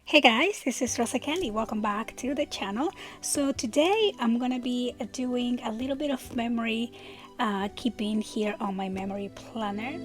Hey guys, this is Rosa Kelly. Welcome back to the channel. So today I'm gonna be doing a little bit of memory keeping here on my memory planner.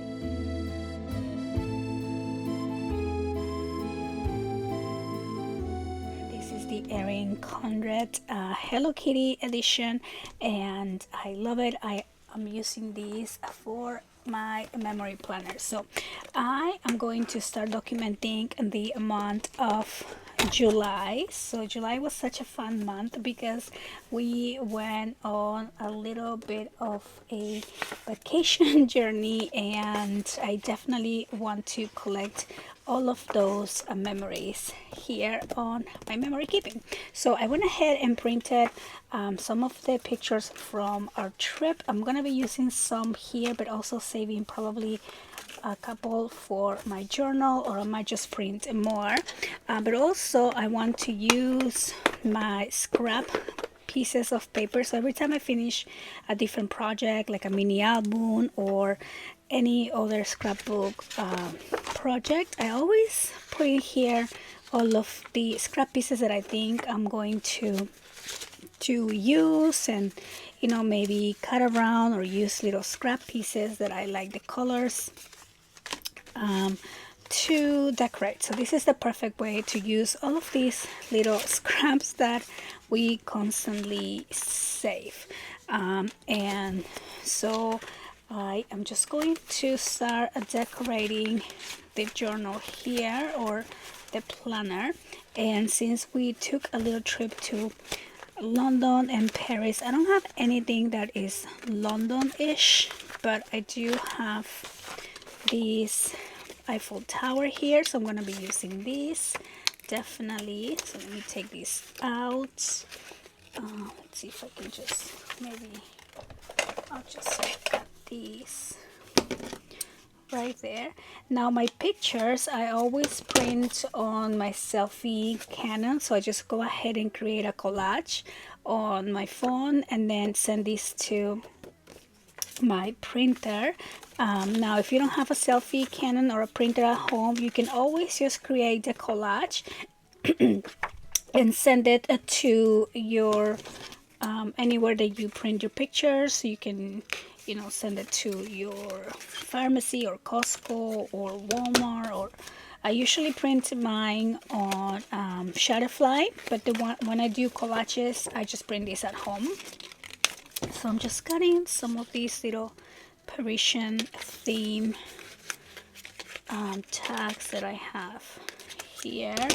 This is the Erin Conrad Hello Kitty edition, and I love it. I am using these for my memory planner. So I am going to start documenting the month of July. So July was such a fun month because we went on a little bit of a vacation journey, and I definitely want to collect all of those memories here on my memory keeping. So I went ahead and printed some of the pictures from our trip. I'm gonna be using some here, but also saving probably a couple for my journal, or I might just print more. But also I want to use my scrap pieces of paper. So every time I finish a different project, like a mini album or any other scrapbook project, I always put in here all of the scrap pieces that I think I'm going to use, and maybe cut around or use little scrap pieces that I like the colors to decorate. So this is the perfect way to use all of these little scraps that we constantly save. And so I am just going to start decorating the journal here, or the planner. And since we took a little trip to London and Paris, I don't have anything that is London-ish, but I do have these Eiffel Tower here, so I'm going to be using these definitely. So let me take these out. Let's see if I can just I'll just cut these right there. Now my pictures, I always print on my selfie Canon, so I just go ahead and create a collage on my phone and then send these to my printer. Now if you don't have a selfie Canon or a printer at home, you can always just create the collage and send it to your anywhere that you print your pictures. You can send it to your pharmacy or Costco or Walmart, or I usually print mine on Shutterfly, but when I do collages, I just print this at home. So I'm just cutting some of these little Parisian theme tags that I have here,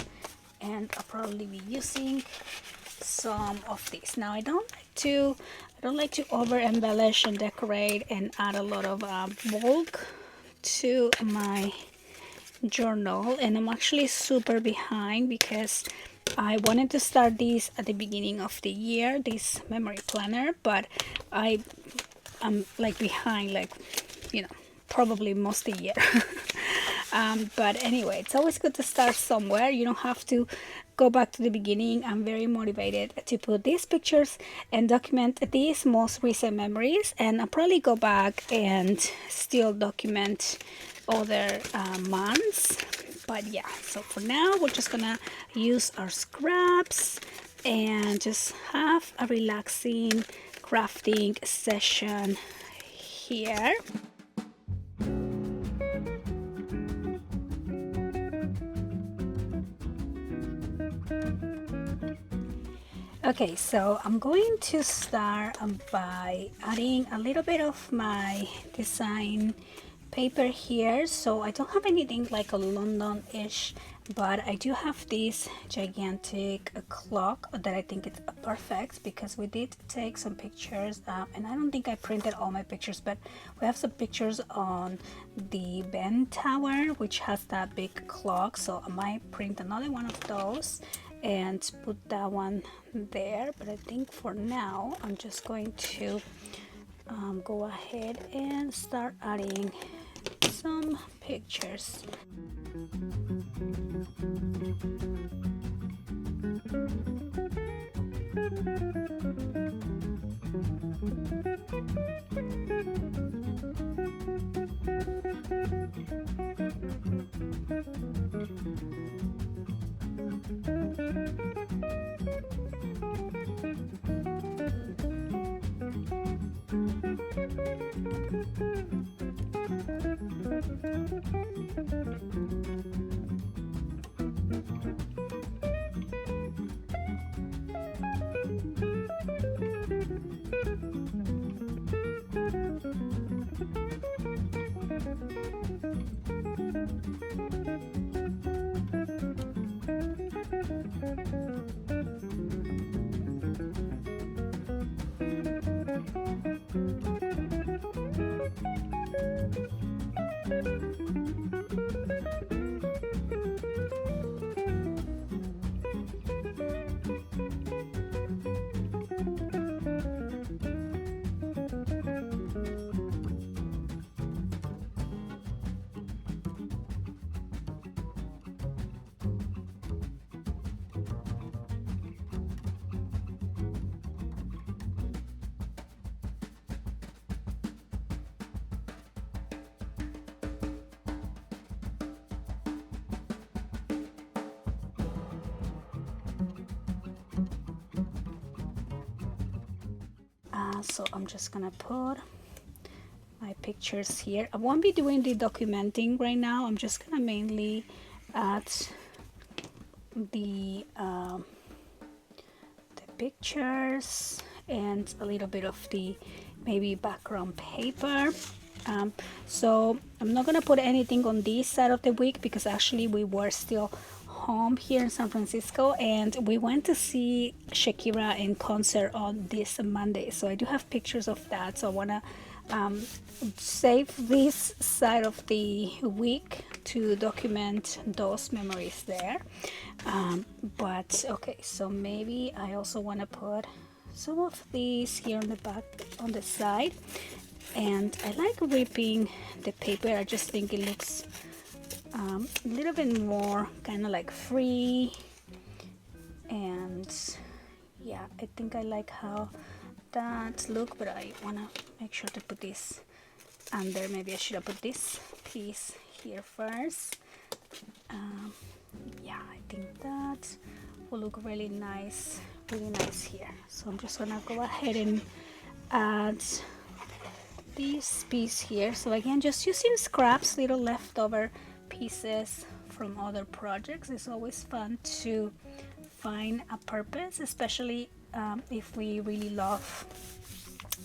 and I'll probably be using some of these. Now I don't like to over embellish and decorate and add a lot of bulk to my journal, and I'm actually super behind because I wanted to start this at the beginning of the year, this memory planner, but I'm like behind, like probably most of the year. But anyway, it's always good to start somewhere. You don't have to go back to the beginning. I'm very motivated to put these pictures and document these most recent memories, and I'll probably go back and still document other months. But yeah, so for now we're just gonna use our scraps and just have a relaxing crafting session here. Okay, so I'm going to start by adding a little bit of my design paper here. So I don't have anything like a London-ish, but I do have this gigantic clock that I think it's perfect, because we did take some pictures, and I don't think I printed all my pictures, but we have some pictures on the Bend Tower, which has that big clock. So I might print another one of those and put that one there, but I think for now I'm just going to go ahead and start adding some pictures. So I'm just gonna put my pictures here. I won't be doing the documenting right now. I'm just gonna mainly add the pictures and a little bit of the maybe background paper. So I'm not gonna put anything on this side of the week because actually we were still home here in San Francisco and we went to see Shakira in concert on this Monday. So I do have pictures of that. So I wanna save this side of the week to document those memories there. But okay, so maybe I also want to put some of these here on the back, on the side. And I like ripping the paper. I just think it looks a little bit more kind of like free. And yeah, I think I like how that look, but I want to make sure to put this under. Maybe I should have put this piece here first. Yeah, I think that will look really nice here. So I'm just gonna go ahead and add this piece here. So again, just using scraps, little leftover pieces from other projects. It's always fun to find a purpose, especially if we really love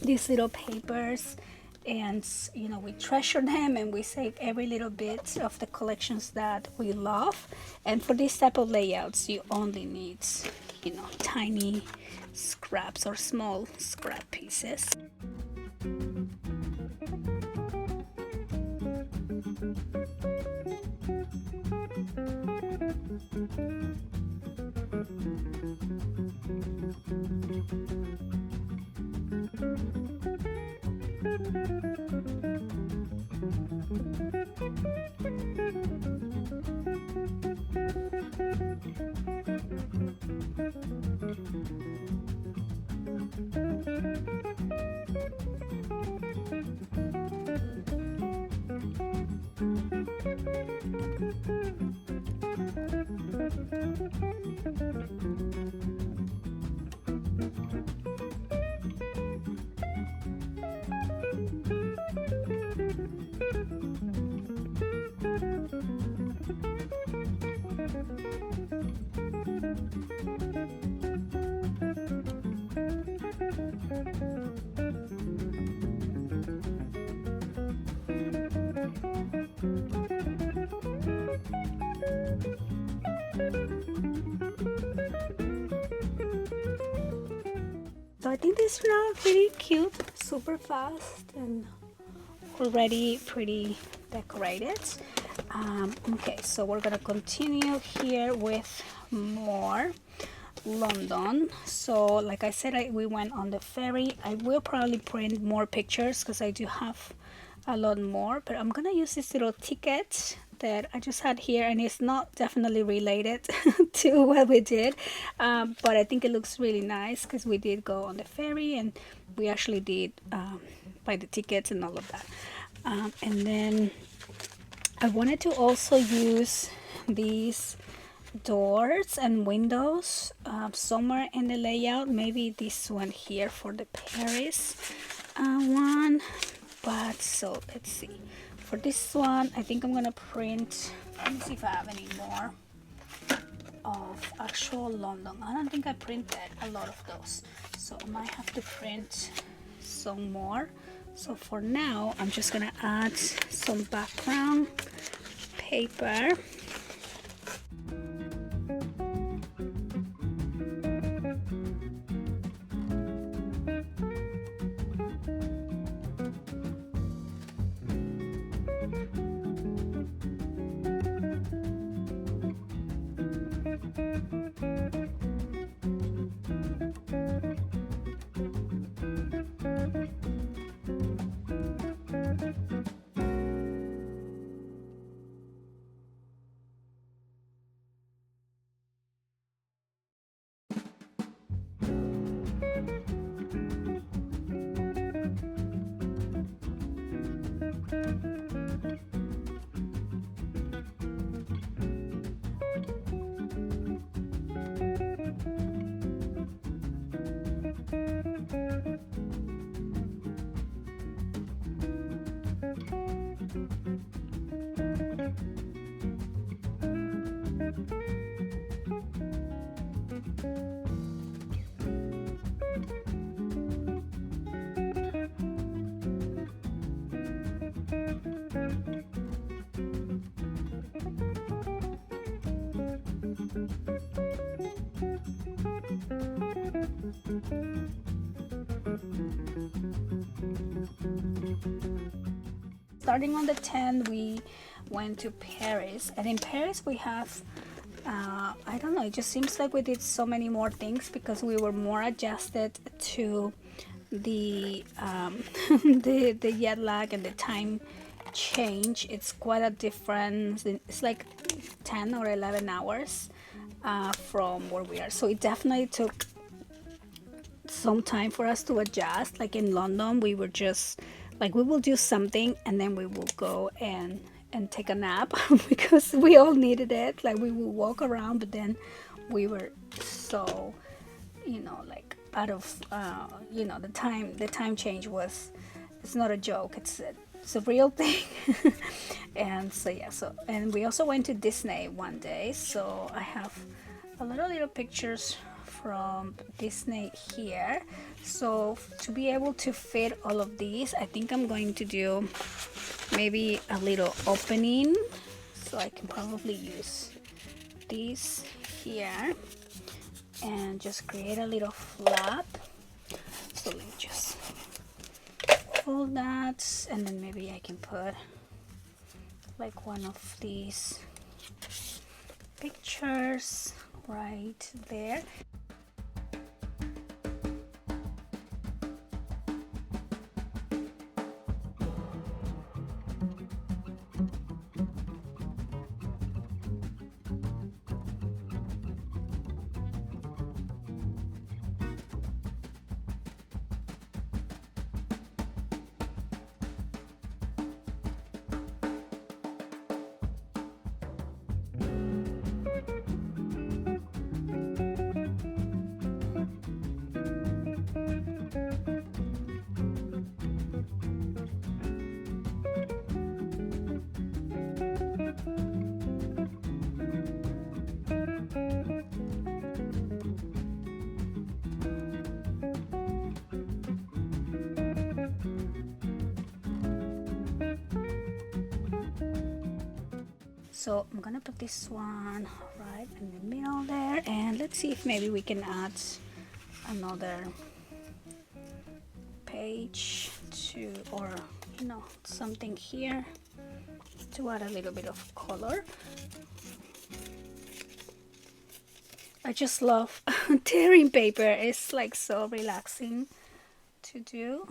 these little papers, and you know, we treasure them and we save every little bit of the collections that we love. And for this type of layouts, you only need, you know, tiny scraps or small scrap pieces. So I think this turned out pretty cute, super fast, and already pretty decorated. Okay, so we're gonna continue here with more London. So like I said, we went on the ferry. I will probably print more pictures because I do have a lot more, but I'm gonna use this little ticket that I just had here, and it's not definitely related to what we did, but I think it looks really nice because we did go on the ferry and we actually did buy the tickets and all of that. And then I wanted to also use these doors and windows somewhere in the layout, maybe this one here for the Paris one. But so let's see, for this one I think I'm gonna print, let me see if I have any more of actual London. I don't think I printed a lot of those, so I might have to print some more. So for now I'm just gonna add some background paper. Starting on the 10th, we went to Paris, and in Paris we have I don't know, it just seems like we did so many more things because we were more adjusted to the the jet lag and the time change. It's quite a difference. It's like 10 or 11 hours from where we are, so it definitely took some time for us to adjust. Like in London, we were just like, we will do something and then we will go and take a nap because we all needed it. Like we will walk around, but then we were so, you know, like out of you know, the time change was, it's not a joke, it's a real thing. And so yeah, so, and we also went to Disney one day, so I have a little pictures from Disney here. So to be able to fit all of these, I think I'm going to do maybe a little opening, so I can probably use these here and just create a little flap. So let me just fold that, and then maybe I can put like one of these pictures right there. So I'm gonna put this one right in the middle there, and let's see if maybe we can add another page to, or you know, something here to add a little bit of color. I just love tearing paper. It's like so relaxing to do.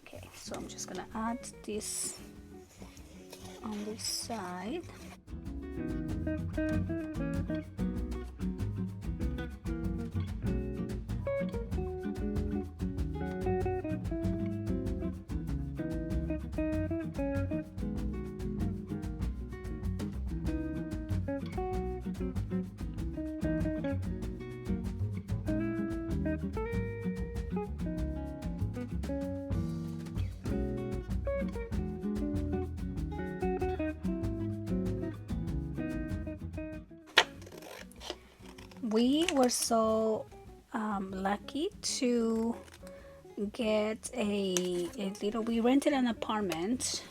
Okay, so I'm just gonna add this on this side. We were so lucky to get a little, we rented an apartment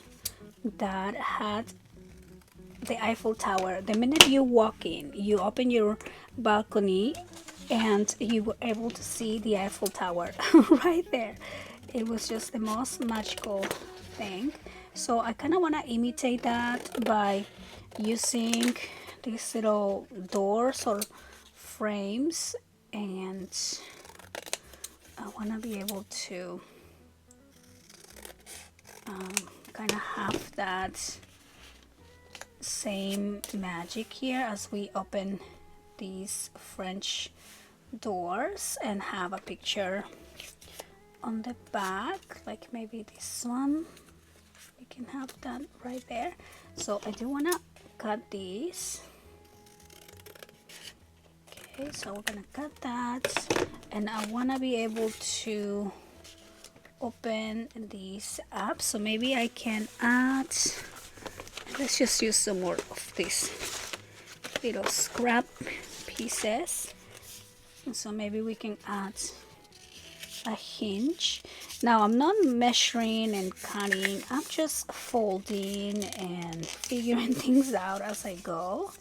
that had the Eiffel Tower. The minute you walk in, you open your balcony and you were able to see the Eiffel Tower right there. It was just the most magical thing. So I kind of want to imitate that by using these little doors or frames, and I want to be able to kind of have that same magic here as we open these French doors, and have a picture on the back, like maybe this one. We can have that right there. So I do want to cut these. Okay, so we're gonna cut that, and I want to be able to open these up. So maybe I can add, let's just use some more of these little scrap pieces. And so maybe we can add a hinge. Now I'm not measuring and cutting, I'm just folding and figuring things out as I go,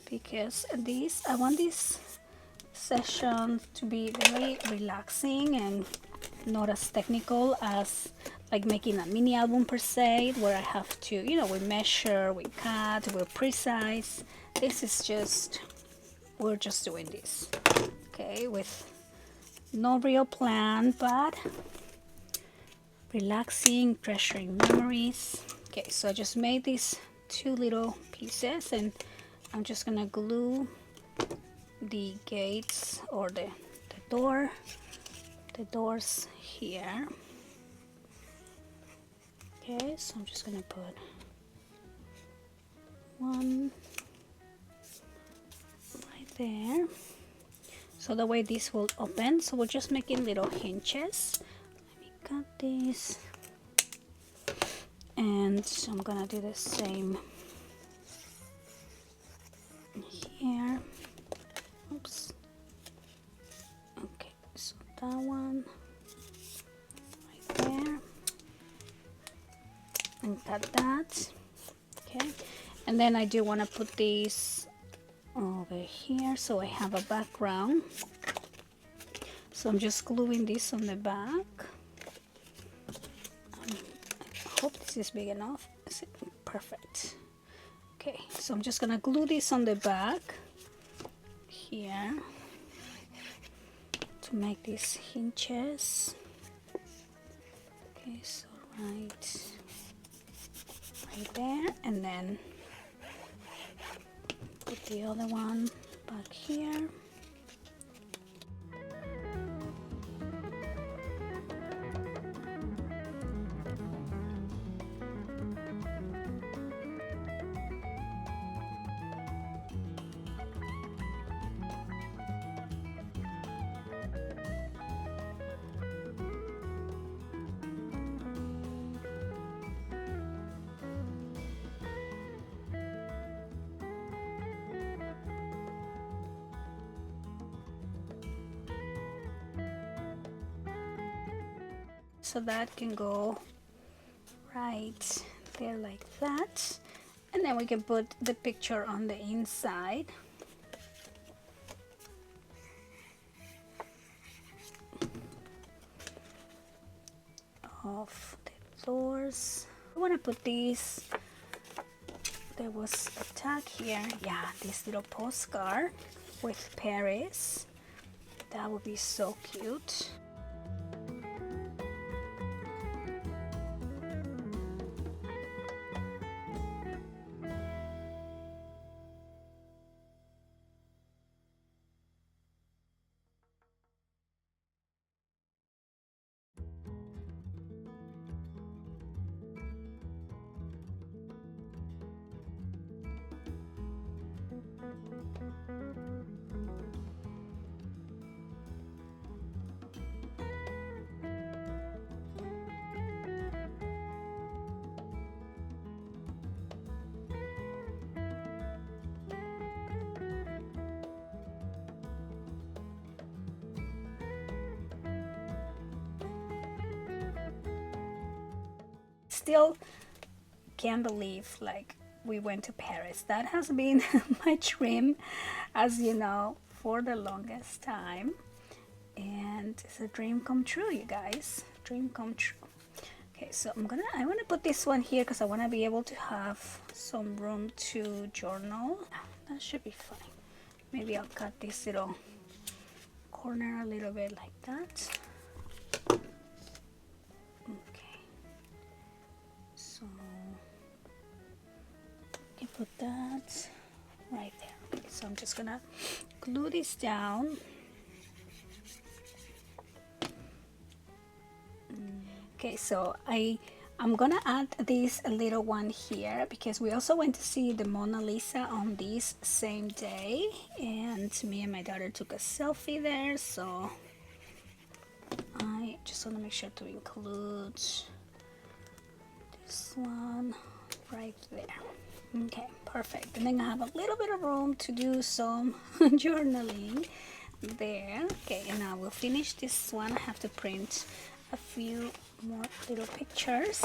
because I want this session to be very relaxing and not as technical as like making a mini album per se, where I have to, you know, we measure, we cut, we're precise. This is just, we're just doing this, okay, with no real plan, but relaxing, treasuring memories. Okay, so I just made these two little pieces, and I'm just gonna glue the gates or the doors here. Okay, so I'm just gonna put one right there, so that way this will open. So we're just making little hinges. Let me cut this, and I'm gonna do the same here. Oops. Okay, so that one right there, and cut that. Okay, and then I do want to put these over here so I have a background. So I'm just gluing this on the back. I hope this is big enough. Is it perfect? Okay, so I'm just gonna glue this on the back here to make these hinges. Okay, so right there, and then put the other one back here. So that can go right there like that, and then we can put the picture on the inside. Of the doors. I want to put these, there was a tag here, yeah, this little postcard with Paris. That would be so cute. Still can't believe like we went to Paris. That has been my dream, as you know, for the longest time, and it's a dream come true, you guys. Dream come true. Okay, so I want to put this one here because I want to be able to have some room to journal. That should be fine. Maybe I'll cut this little corner a little bit like that. Put that right there. Okay, so I'm just gonna glue this down. Okay, so I'm gonna add this little one here because we also went to see the Mona Lisa on this same day, and me and my daughter took a selfie there, so I just want to make sure to include this one right there. Okay, perfect. And then I have a little bit of room to do some journaling there. Okay, and now we'll finish this one. I have to print a few more little pictures.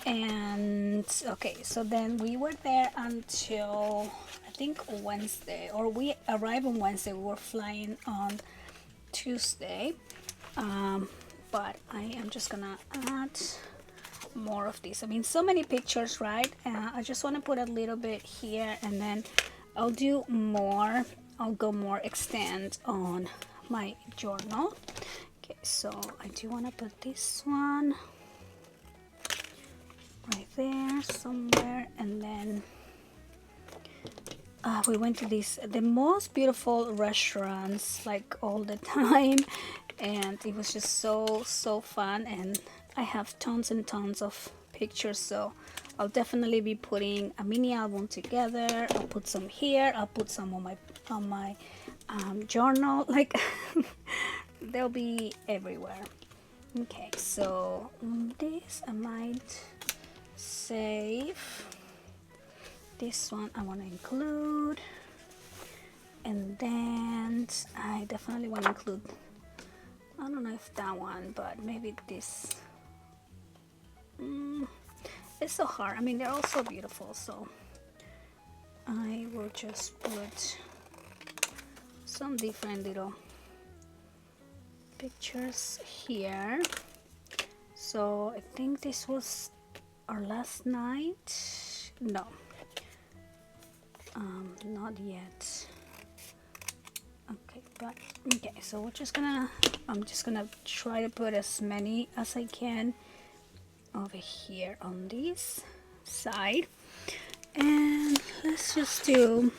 And okay, so then we were there until, think Wednesday, or we arrived on Wednesday. We were flying on Tuesday, but I am just gonna add more of these. I mean, so many pictures, right? I just want to put a little bit here, and then I'll do more. I'll go more extend on my journal. Okay, so I do want to put this one right there somewhere, and then we went to the most beautiful restaurants like all the time, and it was just so fun, and I have tons and tons of pictures, so I'll definitely be putting a mini album together. I'll put some here, I'll put some on my journal, like they'll be everywhere. Okay, so this I might save. This one I want to include, and then I definitely want to include, I don't know if that one, but maybe this. It's so hard. I mean, they're all so beautiful, so I will just put some different little pictures here. So I think this was our last night. No, not yet. Okay, but okay, so I'm just gonna try to put as many as I can over here on this side, and let's just do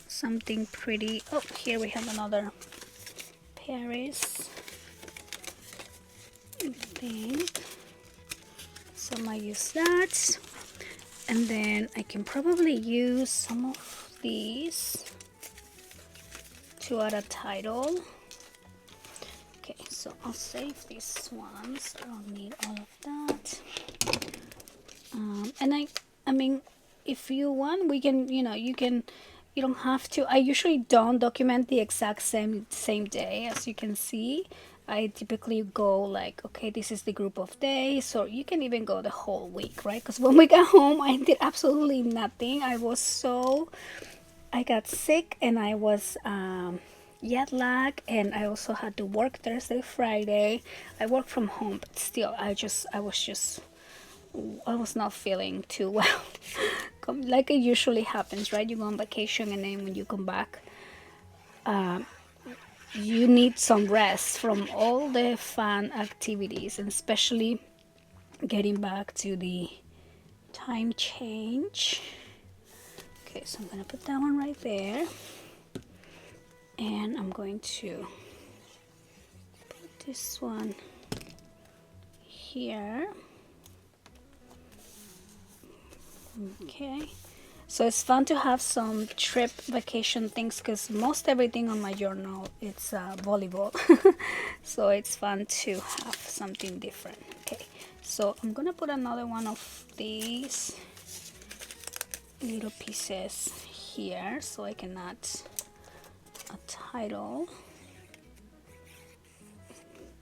something pretty. Oh, here we have another Paris thing, so I might use that, and then I can probably use some of these to add a title. Okay, so I'll save these ones. I don't need all of that. And I mean, if you want, we can, you don't have to. I usually don't document the exact same day, as you can see. I typically go like, okay, this is the group of days, or you can even go the whole week, right? Because when we got home, I did absolutely nothing. I got sick, and I was jet lag, and I also had to work Thursday, Friday. I work from home, but still, I was not feeling too well. Like it usually happens, right? You go on vacation, and then when you come back, you need some rest from all the fun activities, and especially getting back to the time change. Okay, so I'm gonna put that one right there, and I'm going to put this one here. Okay, so it's fun to have some trip vacation things, because most everything on my journal, it's volleyball. So it's fun to have something different. Okay, so I'm gonna put another one of these little pieces here, so I can add a title.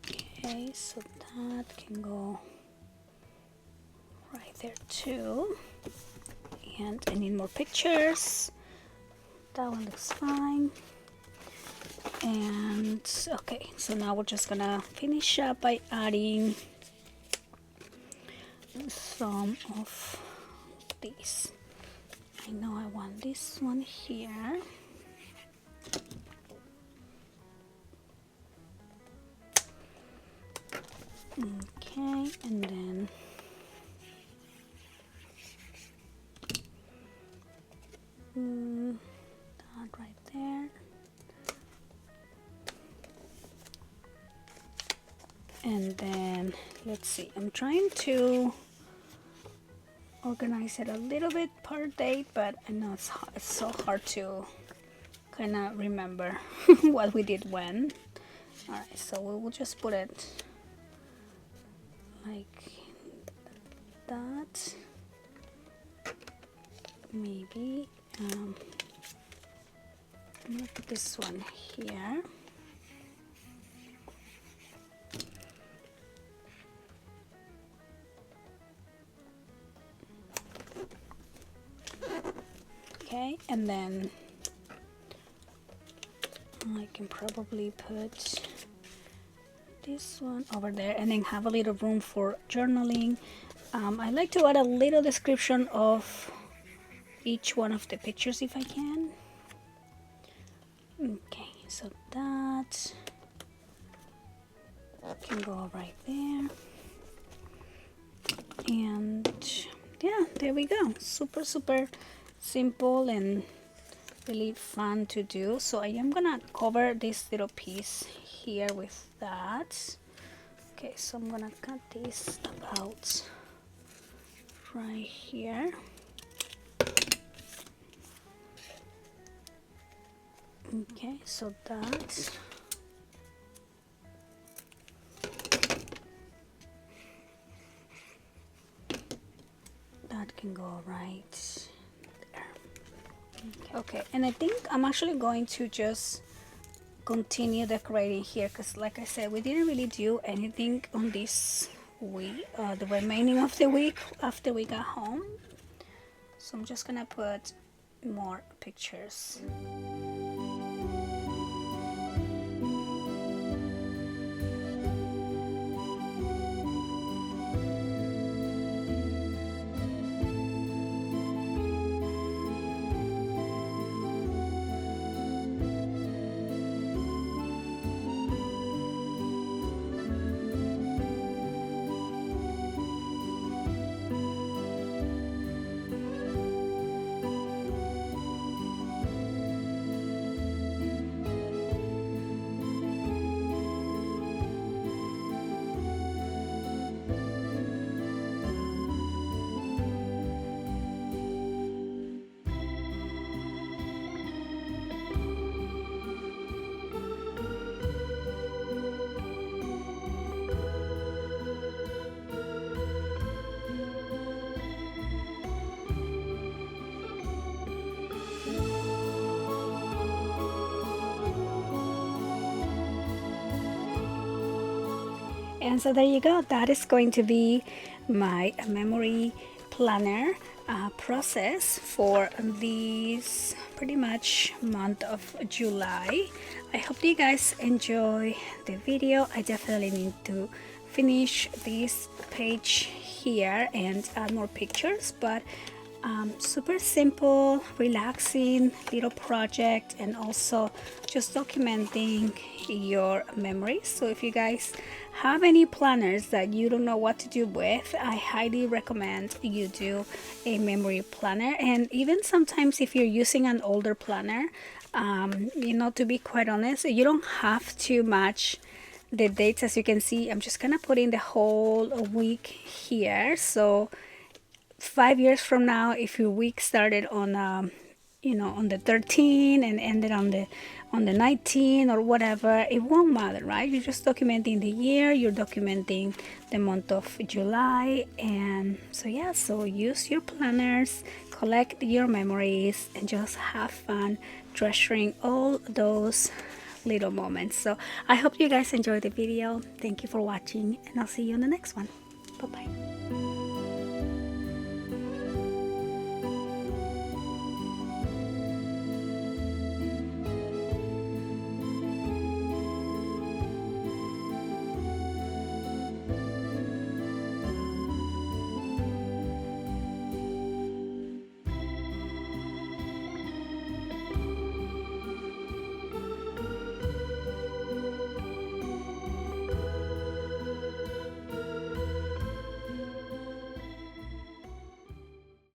Okay, so that can go right there too. And I need more pictures. That one looks fine. And okay, so now we're just gonna finish up by adding some of these. I know I want this one here. Okay, and then that right there. And then let's see, I'm trying to organize it a little bit per date, but I know it's so hard to kind of remember what we did when. All right, so we will just put it like that. Maybe I'm gonna put this one here. Okay, and then I can probably put this one over there and then have a little room for journaling. I like to add a little description of each one of the pictures if I can. Okay, so that can go right there. And yeah, there we go. Super simple and really fun to do. So I am gonna cover this little piece here with that. Okay, so I'm gonna cut this about right here. Okay, so that can go right there. Okay, and I think I'm actually going to just continue decorating here because, like I said, we didn't really do anything on this week, the remaining of the week after we got home. So I'm just gonna put more pictures. And so there you go. That is going to be my memory planner process for this pretty much month of July. I hope you guys enjoy the video. I definitely need to finish this page here and add more pictures, but super simple, relaxing little project, and also just documenting your memories. So if you guys have any planners that you don't know what to do with, I highly recommend you do a memory planner. And even sometimes if you're using an older planner, you know, to be quite honest, you don't have to match the dates. As you can see, I'm just gonna put in the whole week here. So 5 years from now, if your week started on you know, on the 13 and ended on the 19 or whatever, it won't matter, right? You're just documenting the year, you're documenting the month of July. And so yeah, so use your planners, collect your memories, and just have fun treasuring all those little moments. So I hope you guys enjoyed the video. Thank you for watching, and I'll see you in the next one. Bye bye.